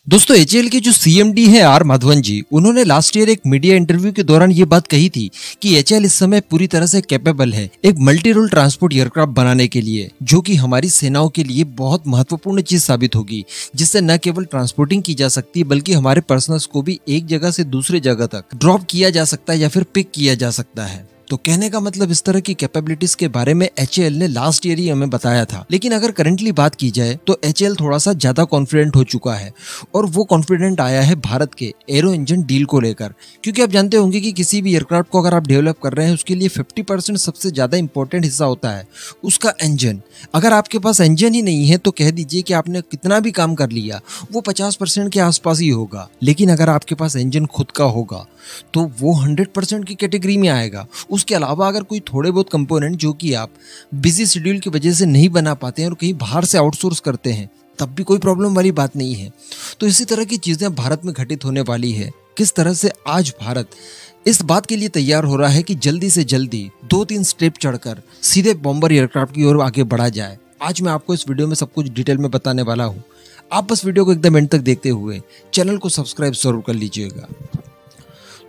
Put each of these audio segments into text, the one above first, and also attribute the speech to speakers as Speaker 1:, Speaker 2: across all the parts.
Speaker 1: दोस्तों एचएएल के जो सीएमडी है आर माधवन जी, उन्होंने लास्ट ईयर एक मीडिया इंटरव्यू के दौरान ये बात कही थी कि एचएएल इस समय पूरी तरह से कैपेबल है एक मल्टी रोल ट्रांसपोर्ट एयरक्राफ्ट बनाने के लिए, जो कि हमारी सेनाओं के लिए बहुत महत्वपूर्ण चीज साबित होगी, जिससे न केवल ट्रांसपोर्टिंग की जा सकती है बल्कि हमारे पर्सनल्स को भी एक जगह से दूसरी जगह तक ड्रॉप किया जा सकता है या फिर पिक किया जा सकता है। तो कहने का मतलब इस तरह की कैपेबिलिटीज के बारे में एचएएल ने लास्ट ईयर ही हमें बताया था। लेकिन अगर करंटली बात की जाए तो एचएएल थोड़ा सा ज्यादा कॉन्फिडेंट हो चुका है, और वो कॉन्फिडेंट आया है भारत के एरो इंजन डील को लेकर। क्योंकि आप जानते होंगे कि किसी भी एयरक्राफ्ट को अगर आप डेवलप कर रहे हैं, उसके लिए 50% सबसे ज्यादा इंपॉर्टेंट हिस्सा होता है उसका इंजन। अगर आपके पास इंजन ही नहीं है तो कह दीजिए कि आपने कितना भी काम कर लिया, वो 50% के आसपास ही होगा। लेकिन अगर आपके पास इंजन खुद का होगा तो वो 100% की कैटेगरी में आएगा। उसके अलावा अगर कोई थोड़े बहुत कंपोनेंट जो कि आप बिजी शेड्यूल की वजह से नहीं बना पाते हैं और कहीं बाहर से आउटसोर्स करते हैं, तब भी कोई प्रॉब्लम वाली बात नहीं है। तो इसी तरह की चीजें भारत में घटित होने वाली है। किस तरह से आज भारत इस बात के लिए तैयार हो रहा है कि जल्दी से जल्दी 2-3 स्टेप चढ़कर सीधे बॉम्बर एयरक्राफ्ट की ओर आगे बढ़ा जाए। आज मैं आपको इस वीडियो में सब कुछ डिटेल में बताने वाला हूँ। आप बस वीडियो को एकदम एंड तक देखते हुए चैनल को सब्सक्राइब जरूर कर लीजिएगा।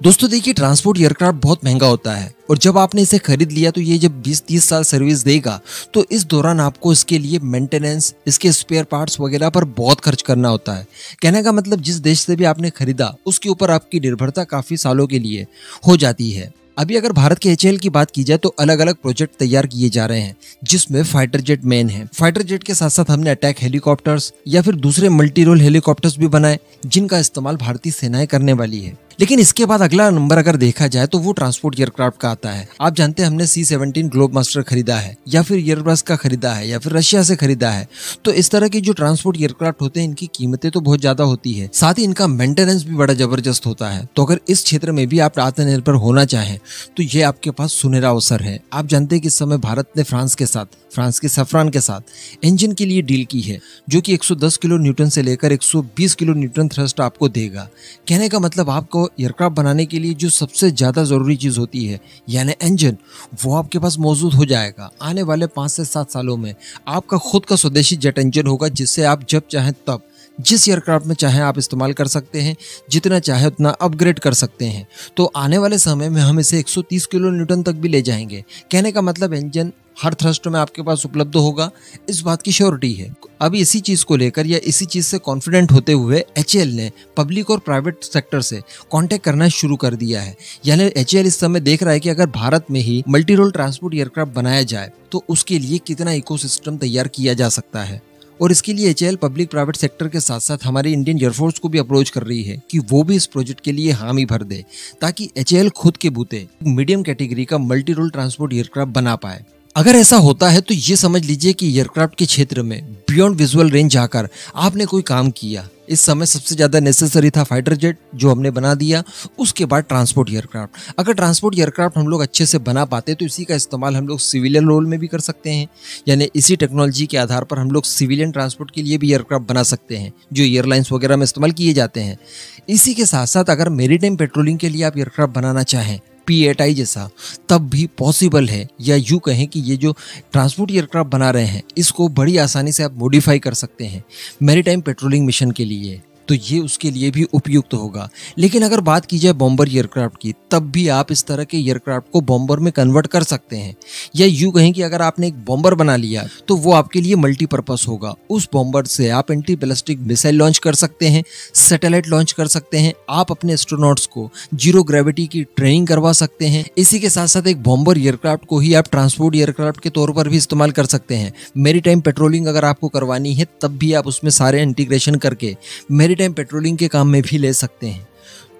Speaker 1: दोस्तों देखिए, ट्रांसपोर्ट एयरक्राफ्ट बहुत महंगा होता है, और जब आपने इसे खरीद लिया तो ये जब 20-30 साल सर्विस देगा तो इस दौरान आपको इसके लिए मेंटेनेंस, इसके स्पेयर पार्ट्स वगैरह पर बहुत खर्च करना होता है। कहने का मतलब जिस देश से भी आपने खरीदा उसके ऊपर आपकी निर्भरता काफी सालों के लिए हो जाती है। अभी अगर भारत के एचएएल की बात की जाए तो अलग अलग प्रोजेक्ट तैयार किए जा रहे हैं, जिसमें फाइटर जेट मेन है। फाइटर जेट के साथ साथ हमने अटैक हेलीकॉप्टर्स या फिर दूसरे मल्टी रोल हेलीकॉप्टर्स भी बनाए, जिनका इस्तेमाल भारतीय सेनाएं करने वाली है। लेकिन इसके बाद अगला नंबर अगर देखा जाए तो वो ट्रांसपोर्ट एयरक्राफ्ट का आता है। आप जानते हैं हमने C-17 ग्लोबमास्टर खरीदा है, या फिर एयरबस का खरीदा है, या फिर रशिया से खरीदा है। तो इस तरह की जो ट्रांसपोर्ट एयरक्राफ्ट होते हैं, इनकी कीमतें तो बहुत ज्यादा होती है, साथ ही इनका मेंटेनेंस भी बड़ा जबरदस्त होता है। तो अगर इस क्षेत्र में भी आप आत्मनिर्भर होना चाहें तो ये आपके पास सुनहरा अवसर है। आप जानते हैं कि इस समय भारत ने फ्रांस के सफरान के साथ इंजन के लिए डील की है, जो कि 110 किलो न्यूटन से लेकर 120 किलो न्यूटन थ्रस्ट आपको देगा। कहने का मतलब आपको एयरक्राफ्ट बनाने के लिए जो सबसे ज्यादा जरूरी चीज होती है, यानी इंजन, वो आपके पास मौजूद हो जाएगा। आने वाले 5 से 7 सालों में आपका खुद का स्वदेशी जेट इंजन होगा, जिससे आप जब चाहें तब जिस एयरक्राफ्ट में चाहें आप इस्तेमाल कर सकते हैं, जितना चाहे उतना अपग्रेड कर सकते हैं। तो आने वाले समय में हम इसे 130 किलो न्यूटन तक भी ले जाएंगे। कहने का मतलब इंजन हर थ्रस्ट में आपके पास उपलब्ध होगा, इस बात की श्योरिटी है। अभी इसी चीज को लेकर या इसी चीज से कॉन्फिडेंट होते हुए एचएएल ने पब्लिक और प्राइवेट सेक्टर से कांटेक्ट करना शुरू कर दिया है। यानी एचएएल इस समय देख रहा है कि अगर भारत में ही मल्टी रोल ट्रांसपोर्ट एयरक्राफ्ट बनाया जाए तो उसके लिए कितना इकोसिस्टम तैयार किया जा सकता है। और इसके लिए एचएएल पब्लिक प्राइवेट सेक्टर के साथ साथ हमारे इंडियन एयरफोर्स को भी अप्रोच कर रही है कि वो भी इस प्रोजेक्ट के लिए हामी भर दे, ताकि एचएएल खुद के बूते मीडियम कैटेगरी का मल्टी रोल ट्रांसपोर्ट एयरक्राफ्ट बना पाए। अगर ऐसा होता है तो ये समझ लीजिए कि एयरक्राफ्ट के क्षेत्र में बियॉन्ड विजुअल रेंज आकर आपने कोई काम किया। इस समय सबसे ज्यादा नेसेसरी था फाइटर जेट, जो हमने बना दिया। उसके बाद ट्रांसपोर्ट एयरक्राफ्ट। अगर ट्रांसपोर्ट एयरक्राफ्ट हम लोग अच्छे से बना पाते तो इसी का इस्तेमाल हम लोग सिविलियन रोल में भी कर सकते हैं। यानी इसी टेक्नोलॉजी के आधार पर हम लोग सिविलियन ट्रांसपोर्ट के लिए भी एयरक्राफ्ट बना सकते हैं, जो एयरलाइंस वगैरह में इस्तेमाल किए जाते हैं। इसी के साथ साथ अगर मेरीटाइम पेट्रोलिंग के लिए आप एयरक्राफ्ट बनाना चाहें, P-8I जैसा, तब भी पॉसिबल है। या यूं कहें कि ये जो ट्रांसपोर्ट एयरक्राफ्ट बना रहे हैं, इसको बड़ी आसानी से आप मॉडिफाई कर सकते हैं मैरीटाइम पेट्रोलिंग मिशन के लिए, तो ये उसके लिए भी उपयुक्त होगा। लेकिन अगर बात की जाए बॉम्बर एयरक्राफ्ट की, तब भी आप इस तरह के एयरक्राफ्ट को बॉम्बर में कन्वर्ट कर सकते हैं। या यूं कहें कि अगर आपने एक बॉम्बर बना लिया तो वो आपके लिए मल्टीपर्पस होगा। उस बॉम्बर से आप एंटी बैलिस्टिक मिसाइल लॉन्च कर सकते हैं, सैटेलाइट लॉन्च कर सकते हैं, आप अपने एस्ट्रोनॉट्स को जीरो ग्रेविटी की ट्रेनिंग करवा सकते हैं। इसी के साथ साथ एक बॉम्बर एयरक्राफ्ट को ही आप ट्रांसपोर्ट एयरक्राफ्ट के तौर पर भी इस्तेमाल कर सकते हैं। मेरीटाइम पेट्रोलिंग अगर आपको करवानी है, तब भी आप उसमें सारे इंटीग्रेशन करके टाइम पेट्रोलिंग के काम में भी ले सकते हैं।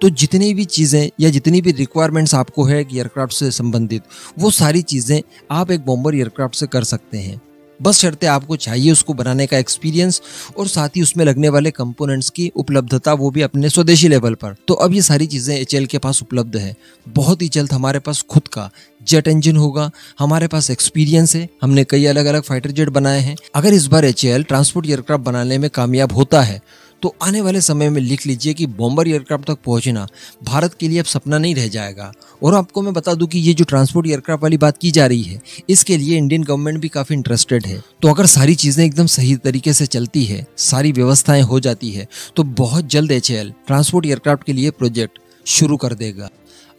Speaker 1: तो जितनी भी चीज़ें या जितनी भी रिक्वायरमेंट्स आपको है एयरक्राफ्ट से संबंधित, वो सारी चीज़ें आप एक बॉम्बर एयरक्राफ्ट से कर सकते हैं। बस शर्तें आपको चाहिए उसको बनाने का एक्सपीरियंस, और साथ ही उसमें लगने वाले कंपोनेंट्स की उपलब्धता, वो भी अपने स्वदेशी लेवल पर। तो अब ये सारी चीज़ें एचएएल के पास उपलब्ध है। बहुत ही जल्द हमारे पास खुद का जेट इंजन होगा, हमारे पास एक्सपीरियंस है, हमने कई अलग अलग फाइटर जेट बनाए हैं। अगर इस बार एचएएल ट्रांसपोर्ट एयरक्राफ्ट बनाने में कामयाब होता है तो आने वाले समय में लिख लीजिए कि बॉम्बर एयरक्राफ्ट तक पहुंचना भारत के लिए अब सपना नहीं रह जाएगा। और आपको मैं बता दूं कि ये जो ट्रांसपोर्ट एयरक्राफ्ट वाली बात की जा रही है, इसके लिए इंडियन गवर्नमेंट भी काफी इंटरेस्टेड है। तो अगर सारी चीजें एकदम सही तरीके से चलती है, सारी व्यवस्थाएं हो जाती है, तो बहुत जल्द HAL ट्रांसपोर्ट एयरक्राफ्ट के लिए प्रोजेक्ट शुरू कर देगा।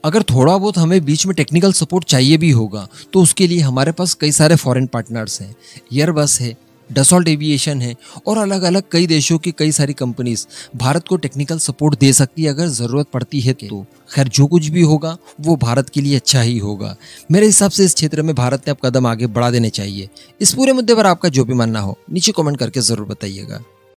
Speaker 1: अगर थोड़ा बहुत हमें बीच में टेक्निकल सपोर्ट चाहिए भी होगा, तो उसके लिए हमारे पास कई सारे फॉरेन पार्टनर्स हैं। एयरबस है, डसॉल्ट एविएशन है और अलग अलग कई देशों की कई सारी कंपनीज भारत को टेक्निकल सपोर्ट दे सकती है अगर ज़रूरत पड़ती है तो। खैर, जो कुछ भी होगा वो भारत के लिए अच्छा ही होगा। मेरे हिसाब से इस क्षेत्र में भारत ने अब कदम आगे बढ़ा देने चाहिए। इस पूरे मुद्दे पर आपका जो भी मानना हो नीचे कमेंट करके ज़रूर बताइएगा।